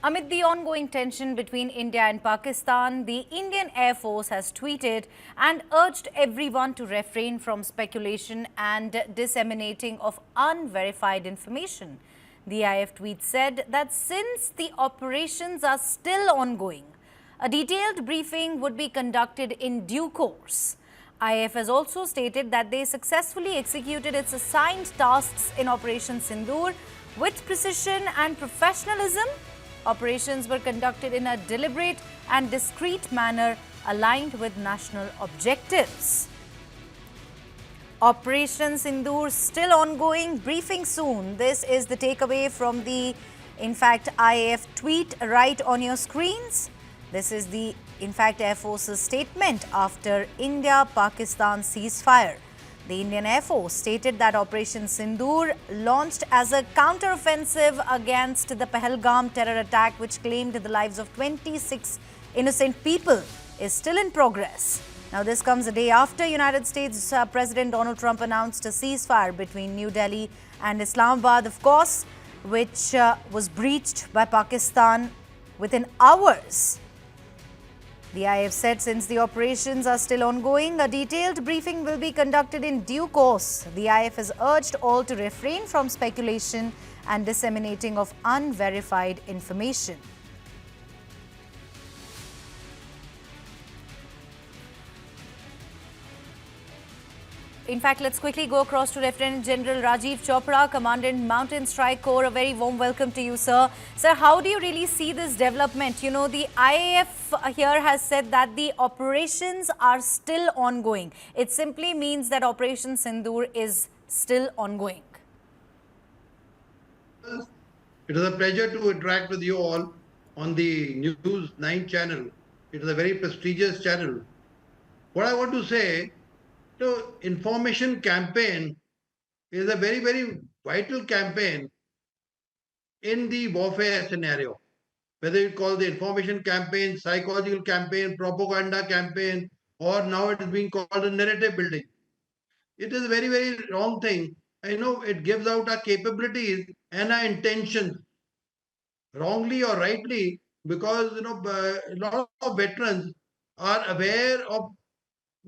Amid the ongoing tension between India and Pakistan, the Indian Air Force has tweeted and urged everyone to refrain from speculation and disseminating of unverified information. The IAF tweet said that since the operations are still ongoing, a detailed briefing would be conducted in due course. IAF has also stated that they successfully executed its assigned tasks in Operation Sindoor with precision and professionalism. Operations were conducted in a deliberate and discreet manner aligned with national objectives. Operation Sindoor still ongoing, briefing soon. This is the takeaway from the, IAF tweet right on your screens. This is the, Air Force's statement after India-Pakistan ceasefire. The Indian Air Force stated that Operation Sindoor, launched as a counter-offensive against the Pahalgam terror attack, which claimed the lives of 26 innocent people, is still in progress. Now, this comes a day after United States President Donald Trump announced a ceasefire between New Delhi and Islamabad, of course, which was breached by Pakistan within hours. The IAF said since the operations are still ongoing, a detailed briefing will be conducted in due course. The IAF has urged all to refrain from speculation and disseminating of unverified information. In fact, let's quickly go across to Lieutenant General Rajiv Chopra, Commandant Mountain Strike Corps. A very warm welcome to you, sir. Sir, how do you really see this development? You know, the IAF here has said that the operations are still ongoing. It simply means that Operation Sindoor is still ongoing. It is a pleasure to interact with you all on the News9 channel. It is a very prestigious channel. What I want to say, information campaign is a very, very vital campaign in the warfare scenario. Whether you call the information campaign, psychological campaign, propaganda campaign, or now it is being called a narrative building. It is a very, very wrong thing. I know it gives out our capabilities and our intentions, wrongly or rightly, because a lot of veterans are aware of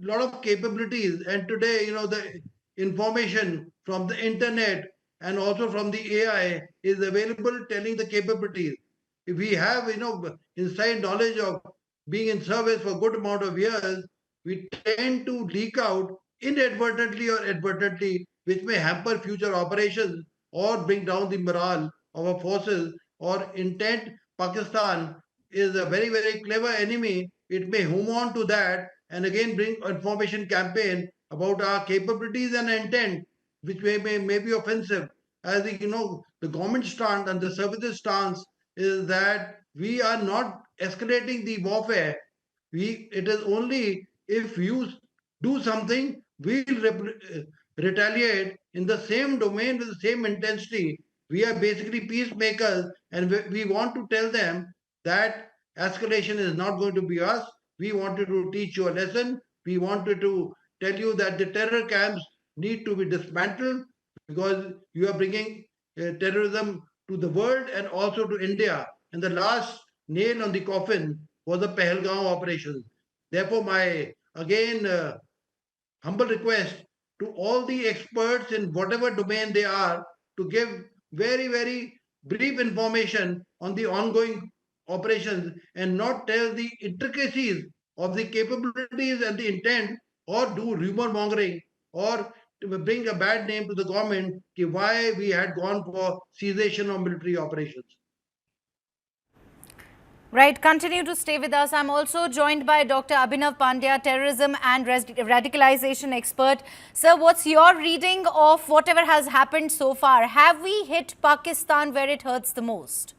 lot of capabilities, and today the information from the internet and also from the AI is available telling the capabilities. If we have inside knowledge of being in service for a good amount of years, we tend to leak out inadvertently or advertently, which may hamper future operations or bring down the morale of our forces or intent. Pakistan is a very, very clever enemy. It may home on to that and again bring information campaign about our capabilities and intent, which may be offensive. As the government stance and the services stance is that we are not escalating the warfare. It is only if you do something, we'll retaliate in the same domain with the same intensity. We are basically peacemakers, and we want to tell them that escalation is not going to be us. We wanted to teach you a lesson. We wanted to tell you that the terror camps need to be dismantled because you are bringing terrorism to the world and also to India. And the last nail on the coffin was the Pahalgam operation. Therefore, my again humble request to all the experts in whatever domain they are to give very, very brief information on the ongoing operations and not tell the intricacies of the capabilities and the intent or do rumor mongering or to bring a bad name to the government why we had gone for cessation of military operations. Right, continue to stay with us. I'm also joined by Dr. Abhinav Pandya, terrorism and radicalization expert. Sir, what's your reading of whatever has happened so far? Have we hit Pakistan where it hurts the most?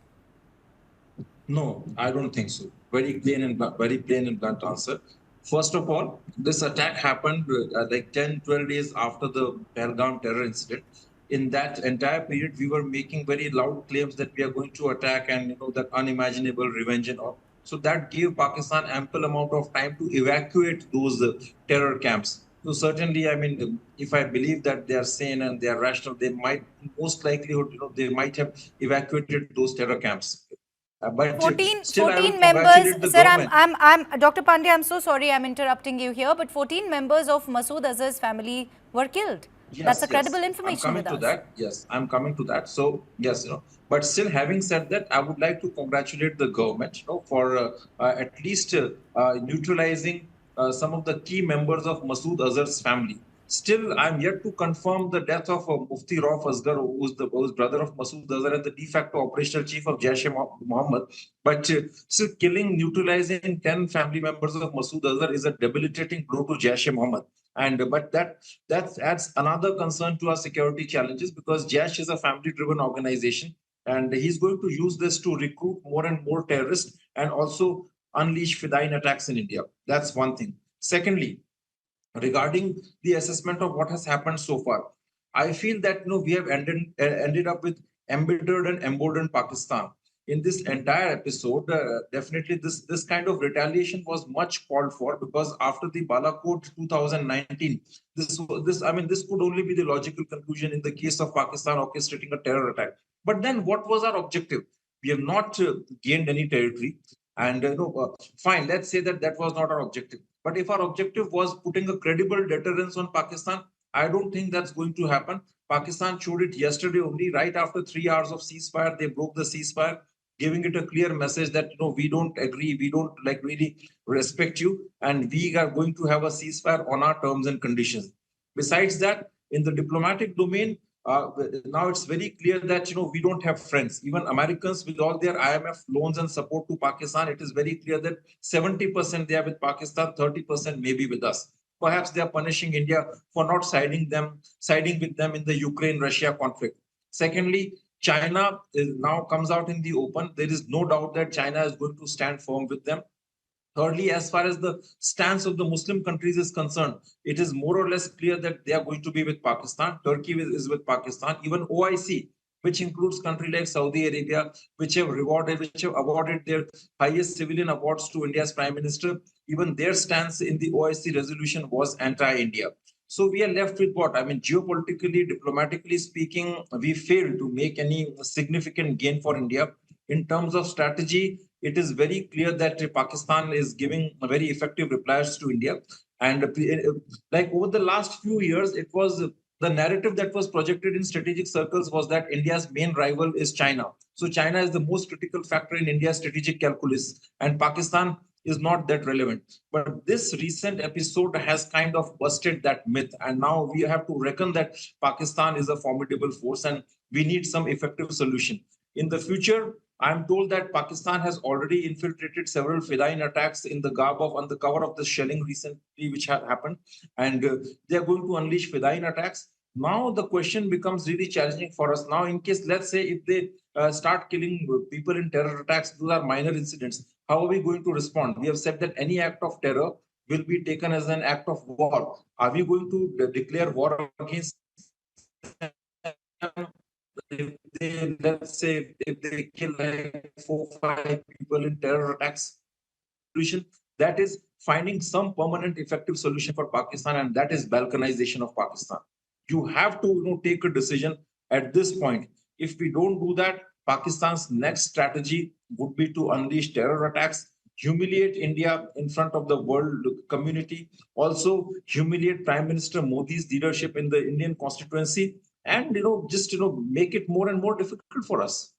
No, I don't think so. Very plain and blunt answer. First of all, this attack happened like 10, 12 days after the Pahalgam terror incident. In that entire period, we were making very loud claims that we are going to attack and that unimaginable revenge and all. So that gave Pakistan ample amount of time to evacuate those terror camps. So certainly, I mean, if I believe that they are sane and they are rational, they might most likely, they might have evacuated those terror camps. But 14, still, I will 14 members, congratulate the sir, government. Dr. Pandey, I'm so sorry I'm interrupting you here, but 14 members of Masood Azhar's family were killed. That's a Yes, credible yes, I'm information coming with to us. that. Yes, I'm coming to that. So yes, but still, having said that, I would like to congratulate the government, for at least neutralizing some of the key members of Masood Azhar's family. Still, I'm yet to confirm the death of Mufti Rauf Asghar, who's brother of Masood Azhar and the de facto operational chief of Jaish-e-Mohammed. But still, killing, neutralizing 10 family members of Masood Azhar is a debilitating blow to Jaish-e-Mohammed. And but that adds another concern to our security challenges, because Jaish is a family-driven organization, and he's going to use this to recruit more and more terrorists and also unleash Fidayeen attacks in India. That's one thing. Secondly, regarding the assessment of what has happened so far, I feel that we have ended up with embittered and emboldened Pakistan. In this entire episode, definitely this kind of retaliation was much called for, because after the Balakot 2019, this could only be the logical conclusion in the case of Pakistan orchestrating a terror attack. But then, what was our objective? We have not gained any territory, and fine. Let's say that was not our objective. But if our objective was putting a credible deterrence on Pakistan, I don't think that's going to happen. Pakistan showed it yesterday only, right after 3 hours of ceasefire. They broke the ceasefire, giving it a clear message that we don't agree, we don't really respect you, and we are going to have a ceasefire on our terms and conditions. Besides that, in the diplomatic domain, now it's very clear that we don't have friends. Even Americans, with all their IMF loans and support to Pakistan, it is very clear that 70% they are with Pakistan, 30% maybe with us. Perhaps they are punishing India for not siding with them in the Ukraine-Russia conflict. Secondly, China now comes out in the open. There is no doubt that China is going to stand firm with them. Thirdly, as far as the stance of the Muslim countries is concerned, it is more or less clear that they are going to be with Pakistan. Turkey is with Pakistan. Even OIC, which includes countries like Saudi Arabia, which have awarded their highest civilian awards to India's Prime Minister, even their stance in the OIC resolution was anti-India. So we are left with what? I mean, geopolitically, diplomatically speaking, we failed to make any significant gain for India. In terms of strategy, it is very clear that Pakistan is giving very effective replies to India. And like over the last few years, it was the narrative that was projected in strategic circles was that India's main rival is China. So China is the most critical factor in India's strategic calculus, and Pakistan is not that relevant. But this recent episode has kind of busted that myth. And now we have to reckon that Pakistan is a formidable force and we need some effective solution. In the future, I'm told that Pakistan has already infiltrated several Fidayeen attacks in the garb of, on the cover of the shelling recently, which had happened, and they are going to unleash Fidayeen attacks. Now the question becomes really challenging for us. Now, in case, let's say, if they start killing people in terror attacks, those are minor incidents. How are we going to respond? We have said that any act of terror will be taken as an act of war. Are we going to declare war against them? If they, let's say, if they kill like 4 or 5 people in terror attacks? Solution, that is finding some permanent effective solution for Pakistan, and that is balkanization of Pakistan. You have to take a decision at this point. If we don't do that, Pakistan's next strategy would be to unleash terror attacks, humiliate India in front of the world community, also humiliate Prime Minister Modi's leadership in the Indian constituency, and just make it more and more difficult for us.